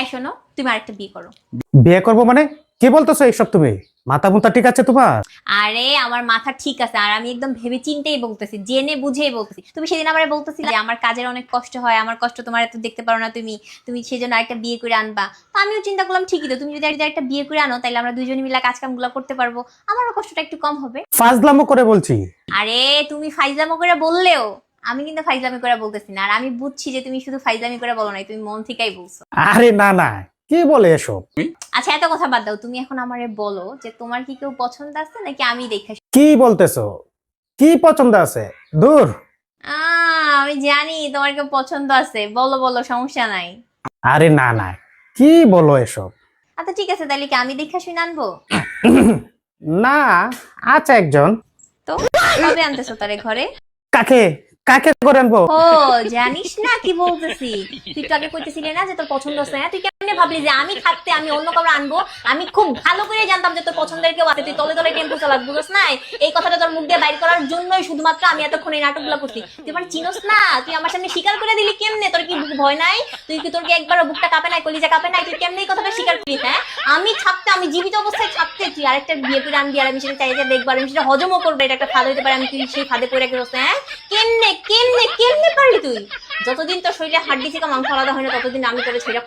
এই শোনো, তুমি আরেকটা বিয়ে করো। বিয়ে করবো মানে কি বলতেছো এইসব? তুমি মাথা মুথা ঠিক আছে তোমার? আরে আমার মাথা ঠিক আছে, আর আমি একদম ভেবে চিন্তেই বলতেছি, জেনে বুঝেই বলতেছি। তুমি সেদিন আমারে বলতেছিলে যে আমার কাজের অনেক কষ্ট হয়, আমার কষ্ট তোমার এত দেখতে পারো না, তুমি তুমি সেজন্য আরেকটা বিয়ে করে আনবা। তো আমিও চিন্তা করলাম ঠিকই তো, তুমি যদি একটা বিয়ে করে আনো তাহলে আমরা দুজনে মিলে কাজ কামগুলো করতে পারবো, আমারও কষ্টটা একটু কম হবে। ফাজলামো করে বলছি। আরে তুমি ফাইজলামো করে বললেও আমি কিন্তু ফাইজলামি করে বলতেছি না, আর আমি বুঝছি যে তুমি শুধু ফাইজলামি করে বলো নাই, তুমি মন থেকেই বলছো। আরে না না, কি বলে এসব? আচ্ছা এত কথা বাদ দাও, তুমি এখন আমারে বলো যে তোমার কি কেউ পছন্দ আছে নাকি আমি দেখে? কি বলতেছো? কি পছন্দ আছে? দূর। আমি জানি তোমার কেউ পছন্দ আছে, বলো বলো, সমস্যা নাই। আরে না না, কি বলো এসব? আচ্ছা ঠিক আছে, তাহলে কি আমি দেখা শুনে আনবো? না, আছে একজন। তো কবে আনতেছো তারে ঘরে? কাকে? কাকে করে আনবো? ও জানিস না কি বলতেছি? তুই তো আগে কইতেছিলি না যে তোর পছন্দ আছে, না? তুই কেমনে ভাবলি যে আমি থাকতে আমি অন্য কাউকে আনবো? আমি খুব ভালো করে জানতাম যে তোর পছন্দের কেউ আছে, তুই তলে তলে টেম্পু চালাস, বুঝছ না? এই কথাটা তোর মুখ দিয়ে বাইর করার জন্যই শুধুমাত্র আমি এতক্ষণ এই নাটকগুলো করছি। তুই আমার চিনোস না, তুই আমার সামনে স্বীকার করে দিলি কেমনে? তোর কি ভয় নাই? তোর কি একবার বুকটা কাঁপে নাই, কলিজা কাঁপে নাই? তুই কেমনে এই কথাটা স্বীকার করিস? হ্যাঁ, আমি থাকতে, আমি জীবিত অবস্থায় থাকতে তুই আরেকটা বিয়ে করে আনবি, আর আমি সেটা চাইতে দেখবো, আর আমি সেটা হজমও করবো, এটা একটা ফাঁদ হইতে পারে, আমি তুই সেই ফাঁদে পড়ে গেছিস? হ্যাঁ, কেমনে কেমনে কেমনে পারলি তুই? যতদিন তোর শরীরে হাড্ডি থেকে মাংস আলাদা হয় না ততদিন আমি তোরে ছেড়ে